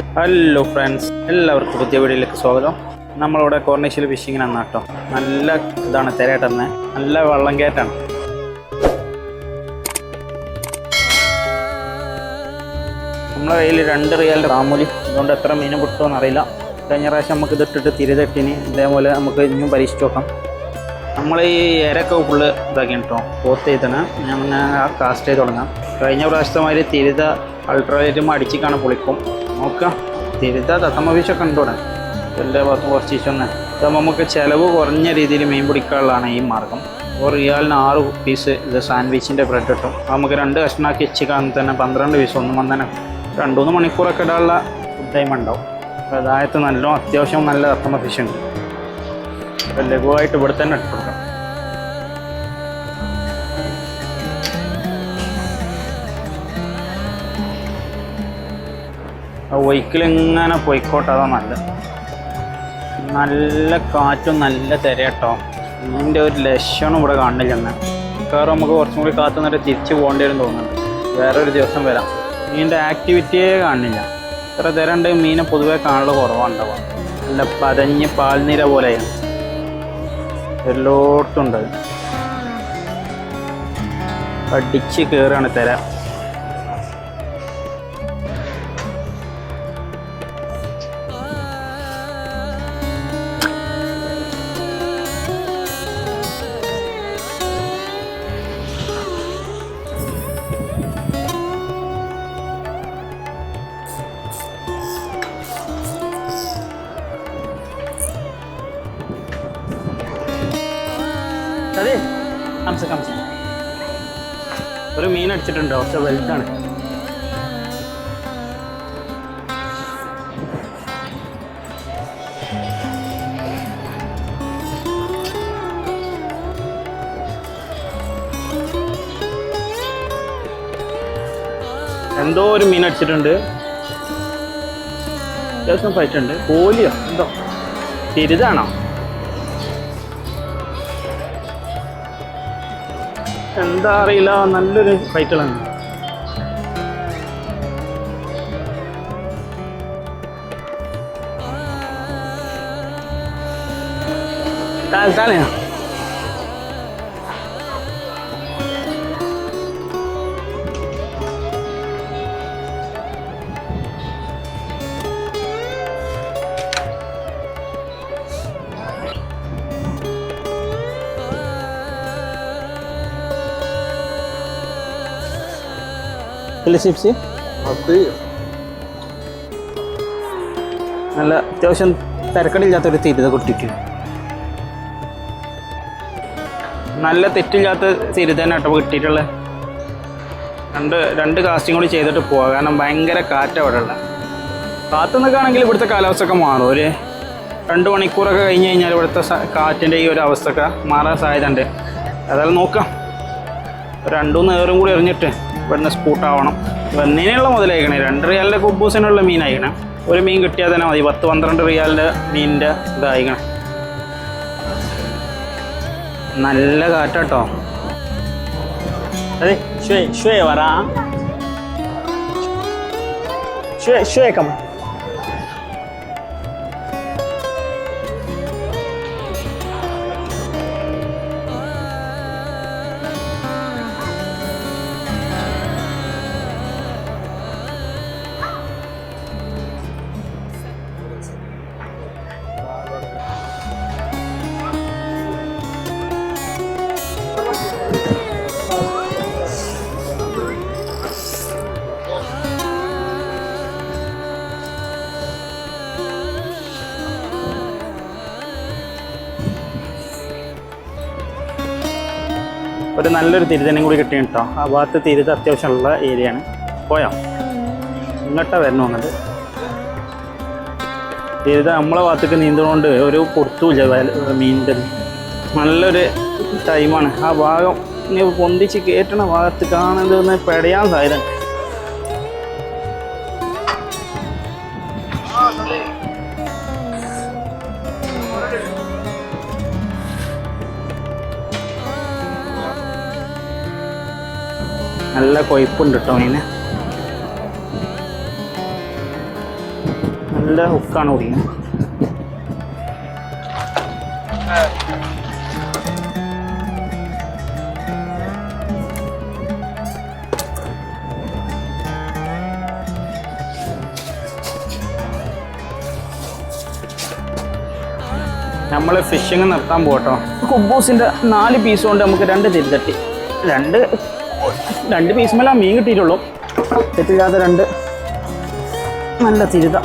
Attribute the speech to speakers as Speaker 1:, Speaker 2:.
Speaker 1: Hello friends, എല്ലാവർക്കും പുതിയ വീഡിയോയിലേക്ക് സ്വാഗതം. നമ്മളിവിടെ കോർണിഷിൽ ഫിഷിങ്ങിനാണ് കേട്ടോ. നല്ല ഇതാണ് തിരയാട്ടെന്ന്, നല്ല വള്ളം കയറ്റാണ്. നമ്മളെ കയ്യിൽ 2 റിയാലിൻ്റെ താമൂലി, അതുകൊണ്ട് എത്ര മീൻ കിട്ടുമെന്ന് അറിയില്ല. കഴിഞ്ഞ പ്രാവശ്യം നമുക്ക് ഇതിട്ടിട്ട് തിരിതെട്ടിന് ഇതേപോലെ നമുക്ക് ഇനിയും പരീക്ഷിച്ച് നോക്കാം. നമ്മൾ ഈ ഇരക്കെ ഫുള്ള് ഇതാക്കി കേട്ടോ, പോത്ത് ചെയ്താണ് ഞാൻ കാസ്റ്റ് ചെയ്ത് തുടങ്ങാം. കഴിഞ്ഞ പ്രാവശ്യത്തെ മാതിരി തിരിത അൾട്രാലൈറ്റും അടിച്ചിക്കാണ് പൊളിക്കും. നോക്കാം, തിരുത്ത തത്തമ്മ ഫിഷൊക്കെ ഉണ്ടോടെ എല്ലാ ഭാഗത്തും കുറച്ച് ഇഷ്ടം. ഇതാകുമ്പോൾ നമുക്ക് ചിലവ് കുറഞ്ഞ രീതിയിൽ മീൻ പിടിക്കാനുള്ളതാണ് ഈ മാർഗം. ഒരു റിയാലിന് 6 പീസ് ഇത് സാൻഡ്വിച്ചിൻ്റെ ബ്രെഡ് കിട്ടും. നമുക്ക് 2 കഷ്ണമാക്കി വെച്ചിക്കാൻ തന്നെ 12 പീസ് ഒന്നും വന്നേനെ 2-3 മണിക്കൂറൊക്കെ ഇടാനുള്ള ഫുഡ് ടൈം ഉണ്ടാവും. അതായത് അത്യാവശ്യം നല്ല തത്തമ്മ ഫിഷ് ഉണ്ട്. അപ്പോൾ ലഘുവായിട്ട് ഇവിടെ തന്നെ ഇട്ട് കൊടുക്കാം. ഒയ്ക്കലിങ്ങനെ പോയിക്കോട്ടെ, അതാ നല്ല കാറ്റും നല്ല തിരയട്ടോ. ഇതിൻ്റെ ഒരു ലക്ഷണം ഇവിടെ കാണില്ല. കാരണം നമുക്ക് കുറച്ചും കൂടി കാത്തു നിന്നിട്ട് തിരിച്ച് പോകേണ്ടി വരും തോന്നുന്നുണ്ട്. വേറൊരു ദിവസം വരാം. മീനിൻ്റെ ആക്ടിവിറ്റിയേ കാണില്ല. ഇത്ര തിരണ്ട് മീനെ പൊതുവെ കാണുന്നത് കുറവാണ്ടാവുക. നല്ല പതഞ്ഞ് പാൽനിര പോലെയാണ് എല്ലായിടത്തും ഉണ്ട്. അടിച്ച് കയറുകയാണ് തിര. അതെ കംസ ഒരു മീൻ അടിച്ചിട്ടുണ്ടോ? പക്ഷെ വലുതാണ്. എന്തോ ഒരു മീൻ അടിച്ചിട്ടുണ്ട്. അത്യാവശ്യം ഫൈറ്റുണ്ട്. കോലിയോ എന്തോ തിരിതാണോ എന്താ അറിയില്ല. നല്ലൊരു ഫൈറ്റുകളാണ്. താല്ക്കാലോ ചിപ്സ് നല്ല അത്യാവശ്യം തിരക്കടില്ലാത്തൊരു തിരുത കൊട്ടിട്ട് നല്ല തെറ്റില്ലാത്ത തിരുതന്നെ കേട്ടോ കിട്ടിയിട്ടുള്ളത്. രണ്ട് കാസ്റ്റിംഗ് കൂടി ചെയ്തിട്ട് പോവാം. കാരണം ഭയങ്കര കാറ്റ് അവിടെ ഉള്ള. കാത്തു നിൽക്കുകയാണെങ്കിൽ ഇവിടുത്തെ കാലാവസ്ഥയൊക്കെ മാറും. ഒരു 2 മണിക്കൂറൊക്കെ കഴിഞ്ഞ് കഴിഞ്ഞാൽ ഇവിടുത്തെ കാറ്റിൻ്റെ ഈ ഒരു അവസ്ഥയൊക്കെ മാറാൻ സാധ്യതയുണ്ട്. അതായത് നോക്കാം, 2-3 ഏറും കൂടി എറിഞ്ഞിട്ട് ഇവിടുന്ന് സ്കൂട്ടാവണം. വന്നതിനുള്ള മുതലായിക്കണേ. 2 റിയാലിൻ്റെ കുബൂസിനുള്ള മീനായിക്കണേ. ഒരു മീൻ കിട്ടിയാൽ തന്നെ മതി. 10-12 റിയാലിൻ്റെ മീനിൻ്റെ ഇതായിക്കണേ. നല്ല കാറ്റാട്ടോ. അതെ ഷുവേ വരാ ഷുവേ കമ്മ. ഒരു നല്ലൊരു തിരുതനും കൂടി കിട്ടി കേട്ടോ. ആ ഭാഗത്ത് തിരുത അത്യാവശ്യമുള്ള ഏരിയയാണ്. പോയോ ഇങ്ങോട്ടാ വരണം വന്നിട്ട് തിരുത നമ്മളെ ഭാഗത്തേക്ക് നീന്തുകൊണ്ട് ഒരു പൊടുത്തുമില്ല മീനിൻ്റെ. നല്ലൊരു ടൈമാണ്. ആ ഭാഗം ഇനി പൊന്തിച്ച് കയറ്റണ ഭാഗത്ത് കാണുന്നതെന്ന് പെടയാൻ സാധ്യത. നല്ല കൊഴുപ്പുണ്ട് കേട്ടോ മീന്. നല്ല ഹുക്കാണ് കുടിക്കുന്നത്. നമ്മൾ ഫിഷിങ് നിർത്താൻ പോകട്ടോ. കുബൂസിൻ്റെ 4 പീസ് കൊണ്ട് നമുക്ക് 2 തിരിതട്ടി, 2 പീസുമല്ല മീൻ കിട്ടിയിട്ടുള്ളൂ. തെറ്റില്ലാത്ത 2 നല്ല തിരുത.